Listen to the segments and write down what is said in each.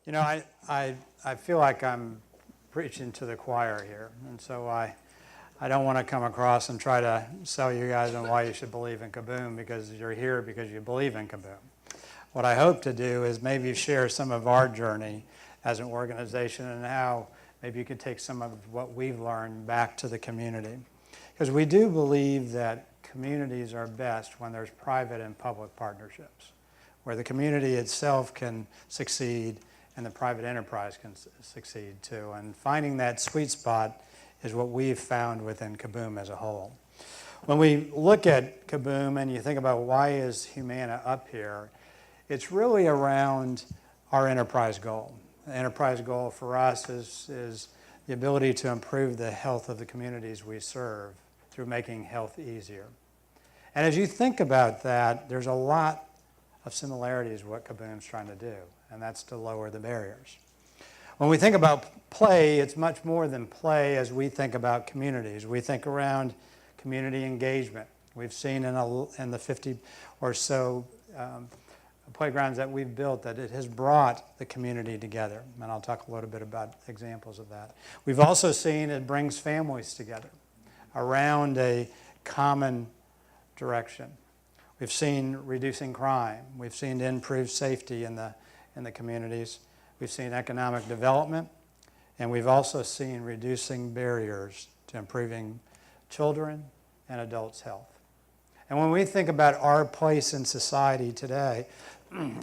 You know, I feel like I'm preaching to the choir here, and so I don't want to come across and try to sell you guys on why you should believe in Kaboom, because you're here because you believe in Kaboom. What I hope to do is maybe share some of our journey as an organization and how maybe you could take some of what we've learned back to the community. Because we do believe that communities are best when there's private and public partnerships, where the community itself can succeed and the private enterprise can succeed too. And finding that sweet spot is what we've found within Kaboom as a whole. When we look at Kaboom and you think about why is Humana up here, it's really around our enterprise goal. The enterprise goal for us is the ability to improve the health of the communities we serve through making health easier. And as you think about that, there's a lot of similarities with what Kaboom's trying to do, and that's to lower the barriers. When we think about play, it's much more than play as we think about communities. We think around community engagement. We've seen in the 50 or so playgrounds that we've built that it has brought the community together, and I'll talk a little bit about examples of that. We've also seen it brings families together around a common direction. We've seen reducing crime. We've seen improved safety in the communities. We've seen economic development, and we've also seen reducing barriers to improving children and adults' health. And when we think about our place in society today,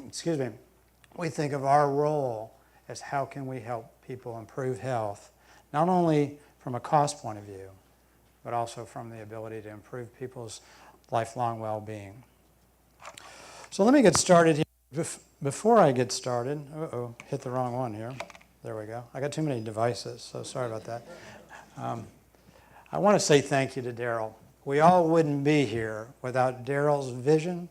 excuse me, we think of our role as how can we help people improve health, not only from a cost point of view, but also from the ability to improve people's lifelong well-being. So let me get started here. Before I get started, hit the wrong one here. There we go. I got too many devices, so sorry about that. I want to say thank you to Daryl. We all wouldn't be here without Daryl's vision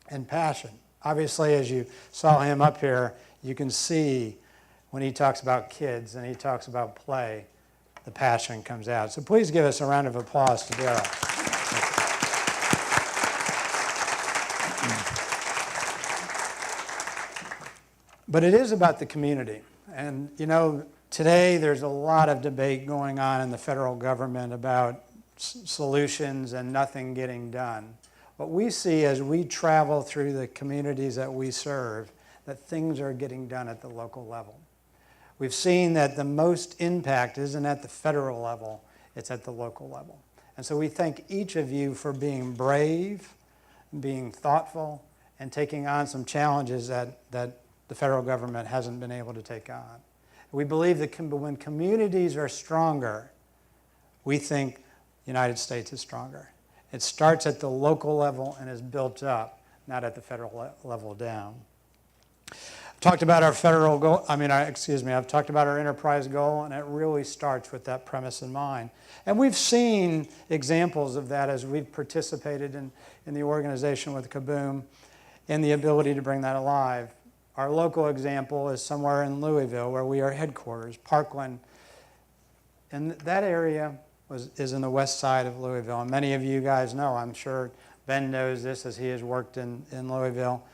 and passion. Obviously, as you saw him up here, you can see when he talks about kids and he talks about play, the passion comes out. So please give us a round of applause to Daryl. But it is about the community. And, you know, today there's a lot of debate going on in the federal government about solutions and nothing getting done. What we see as we travel through the communities that we serve, that things are getting done at the local level. We've seen that the most impact isn't at the federal level, it's at the local level. And so we thank each of you for being brave, being thoughtful, and taking on some challenges that the federal government hasn't been able to take on. We believe that when communities are stronger, we think the United States is stronger. It starts at the local level and is built up, not at the federal level down. I've talked about our federal goal, I've talked about our enterprise goal, and it really starts with that premise in mind. And we've seen examples of that as we've participated in the organization with Kaboom and the ability to bring that alive. Our local example is somewhere in Louisville where we are headquarters, Parkland. And that area is in the west side of Louisville. And many of you guys know, I'm sure Ben knows this as he has worked in Louisville,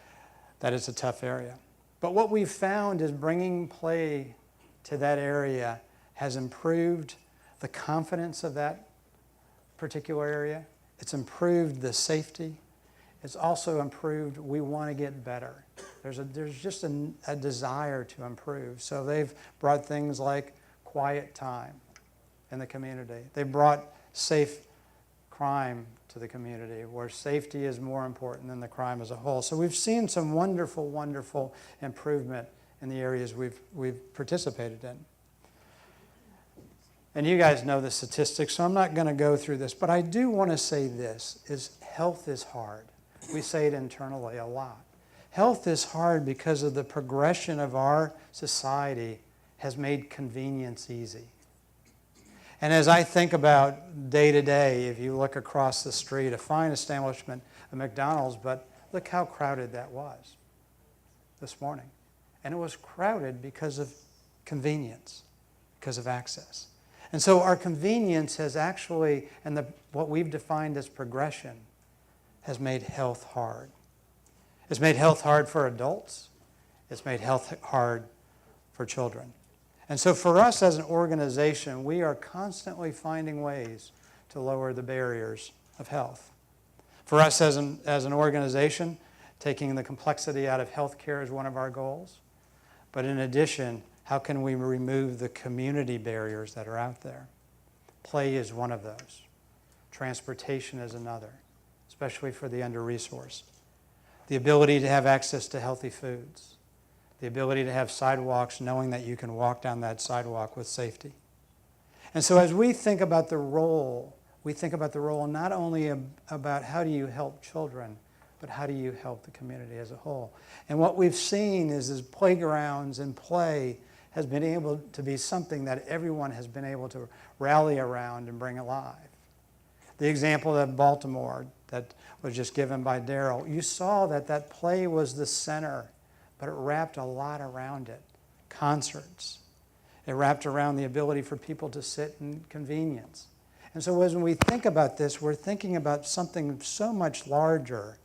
that it's a tough area. But what we've found is bringing play to that area has improved the confidence of that particular area. It's improved the safety. It's also improved, we want to get better. There's just a desire to improve. So they've brought things like quiet time in the community. They brought safe crime to the community, where safety is more important than the crime as a whole. So we've seen some wonderful, wonderful improvement in the areas we've participated in. And you guys know the statistics, so I'm not going to go through this, but I do want to say this, is health is hard. We say it internally a lot. Health is hard because of the progression of our society has made convenience easy. And as I think about day to day, if you look across the street, a fine establishment, a McDonald's, but look how crowded that was this morning. And it was crowded because of convenience, because of access. And so our convenience has actually, and what we've defined as progression, has made health hard. It's made health hard for adults. It's made health hard for children. And so for us as an organization, we are constantly finding ways to lower the barriers of health. For us as an organization, taking the complexity out of healthcare is one of our goals. But in addition, how can we remove the community barriers that are out there? Play is one of those. Transportation is another, especially for the under-resourced. The ability to have access to healthy foods. The ability to have sidewalks, knowing that you can walk down that sidewalk with safety. And so as we think about the role, we think about the role not only about how do you help children, but how do you help the community as a whole. And what we've seen is playgrounds and play has been able to be something that everyone has been able to rally around and bring alive. The example of Baltimore that was just given by Daryl, you saw that play was the center, but it wrapped a lot around it. Concerts. It wrapped around the ability for people to sit in convenience. And so as we think about this, we're thinking about something so much larger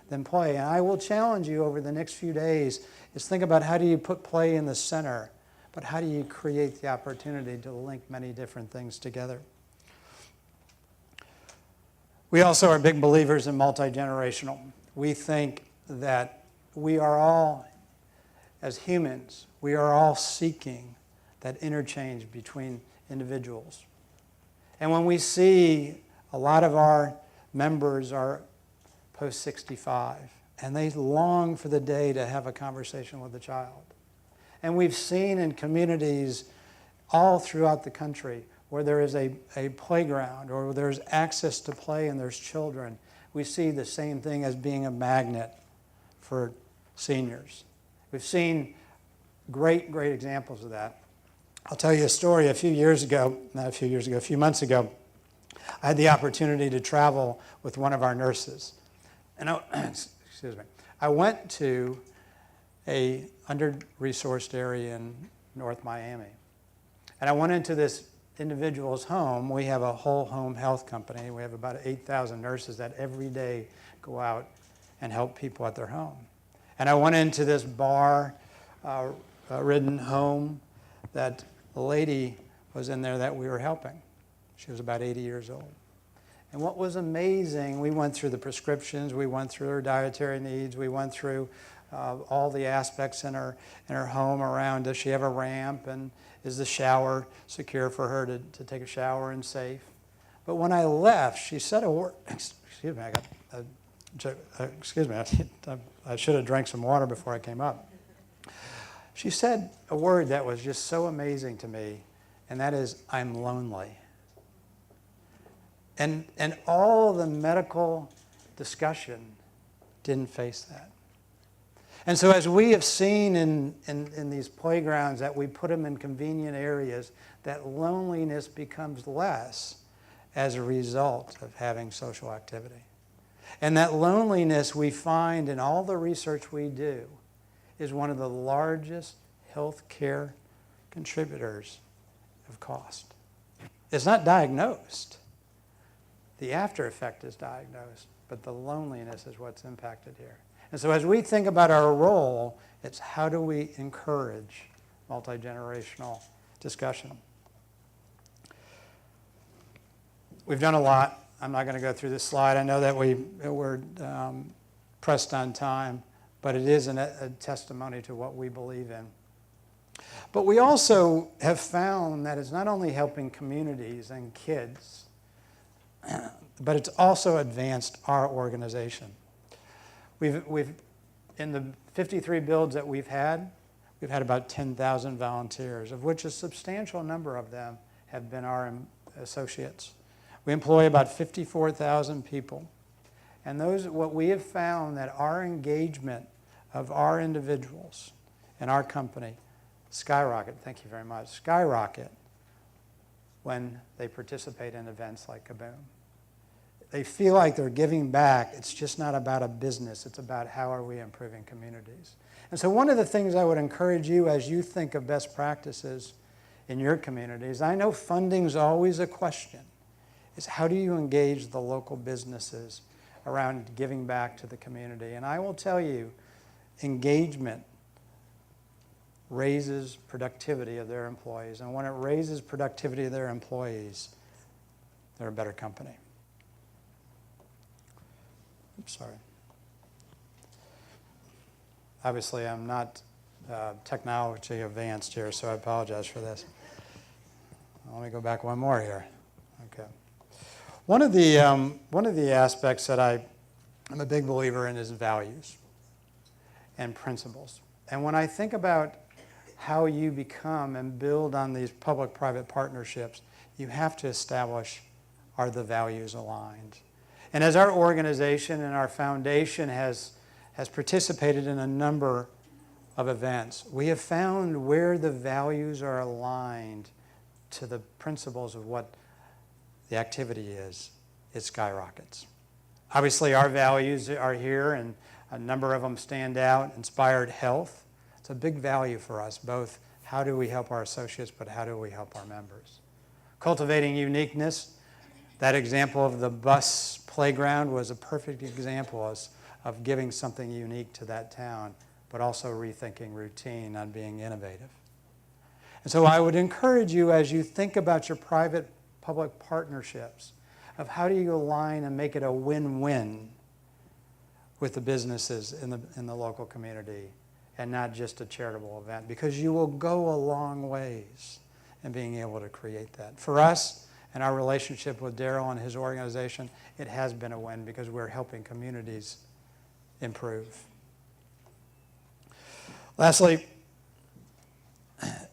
than play. And I will challenge you over the next few days is think about how do you put play in the center, but how do you create the opportunity to link many different things together? We also are big believers in multi-generational. We think that we are all, as humans, we are all seeking that interchange between individuals. And when we see a lot of our members are post 65, and they long for the day to have a conversation with a child. And we've seen in communities all throughout the country where there is a playground or where there's access to play and there's children, we see the same thing as being a magnet for seniors. We've seen great examples of that. I'll tell you a story. A few months ago, I had the opportunity to travel with one of our nurses. And I went to a under-resourced area in North Miami. And I went into this individual's home. We have a whole home health company. We have about 8,000 nurses that every day go out and help people at their home. And I went into this bar-ridden home that the lady was in there that we were helping. She was about 80 years old. And what was amazing, we went through the prescriptions, we went through her dietary needs, we went through all the aspects in her home around, does she have a ramp, and is the shower secure for her to take a shower and safe? But when I left, she said a word, excuse me, I should have drank some water before I came up. She said a word that was just so amazing to me, and that is, I'm lonely. And all the medical discussion didn't face that. And so as we have seen in these playgrounds that we put them in convenient areas, that loneliness becomes less as a result of having social activity. And that loneliness we find in all the research we do is one of the largest healthcare contributors of cost. It's not diagnosed. The after effect is diagnosed, but the loneliness is what's impacted here. And so as we think about our role, it's how do we encourage multi-generational discussion? We've done a lot. I'm not going to go through this slide. I know that we're pressed on time, but it is a testimony to what we believe in. But we also have found that it's not only helping communities and kids, but it's also advanced our organization. We've in the 53 builds that we've had about 10,000 volunteers, of which a substantial number of them have been our associates. We employ about 54,000 people. And what we have found that our engagement of our individuals and our company skyrocket, thank you very much, skyrocket when they participate in events like Kaboom. They feel like they're giving back. It's just not about a business. It's about how are we improving communities. And so one of the things I would encourage you as you think of best practices in your communities, I know funding's always a question, is how do you engage the local businesses around giving back to the community? And I will tell you, engagement raises productivity of their employees. And when it raises productivity of their employees, they're a better company. Oops, sorry. Obviously, I'm not technology advanced here, so I apologize for this. Let me go back one more here. Okay. One of the aspects that I'm a big believer in is values and principles. And when I think about how you become and build on these public-private partnerships, you have to establish, are the values aligned? And as our organization and our foundation has participated in a number of events, we have found where the values are aligned to the principles of what the activity is, it skyrockets. Obviously, our values are here, and a number of them stand out. Inspired health. It's a big value for us, both how do we help our associates, but how do we help our members? Cultivating uniqueness. That example of the bus playground was a perfect example of giving something unique to that town, but also rethinking routine on being innovative. And so I would encourage you, as you think about your private-public partnerships, of how do you align and make it a win-win with the businesses in the local community and not just a charitable event, because you will go a long ways in being able to create that. For us and our relationship with Daryl and his organization, it has been a win because we're helping communities improve. Lastly,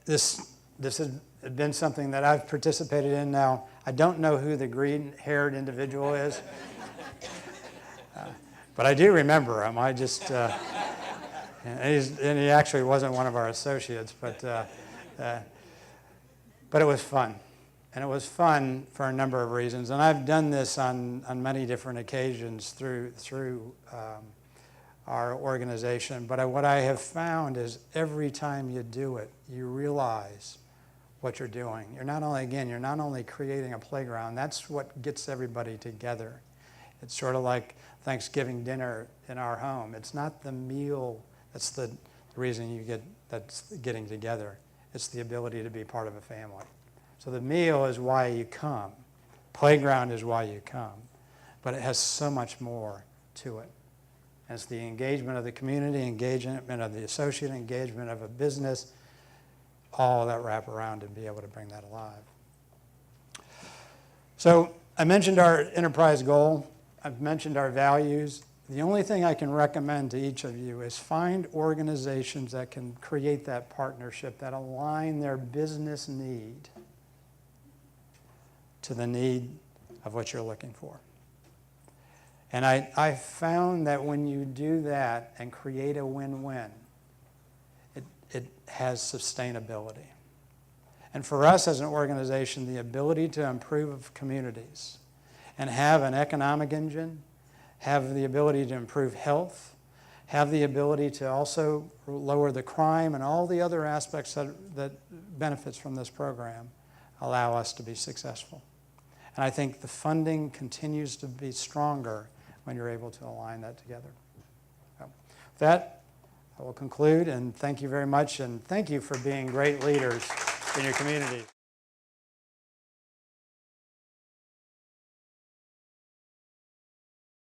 this has been something that I've participated in now. I don't know who the green-haired individual is, but I do remember him. I just, and he actually wasn't one of our associates, but it was fun. And it was fun for a number of reasons. And I've done this on many different occasions through our organization. But what I have found is every time you do it, you realize what you're doing. You're not only creating a playground. That's what gets everybody together. It's sort of like Thanksgiving dinner in our home. It's not the meal that's the reason that's getting together. It's the ability to be part of a family. So the meal is why you come. Playground is why you come. But it has so much more to it. And it's the engagement of the community, engagement of the associate, engagement of a business, all that wrap around and be able to bring that alive. So I mentioned our enterprise goal. I've mentioned our values. The only thing I can recommend to each of you is find organizations that can create that partnership, that align their business need to the need of what you're looking for. And I found that when you do that and create a win-win, it has sustainability. And for us as an organization, the ability to improve communities and have an economic engine, have the ability to improve health, have the ability to also lower the crime and all the other aspects that benefits from this program allow us to be successful. And I think the funding continues to be stronger when you're able to align that together. So with that, I will conclude, and thank you very much, and thank you for being great leaders in your community.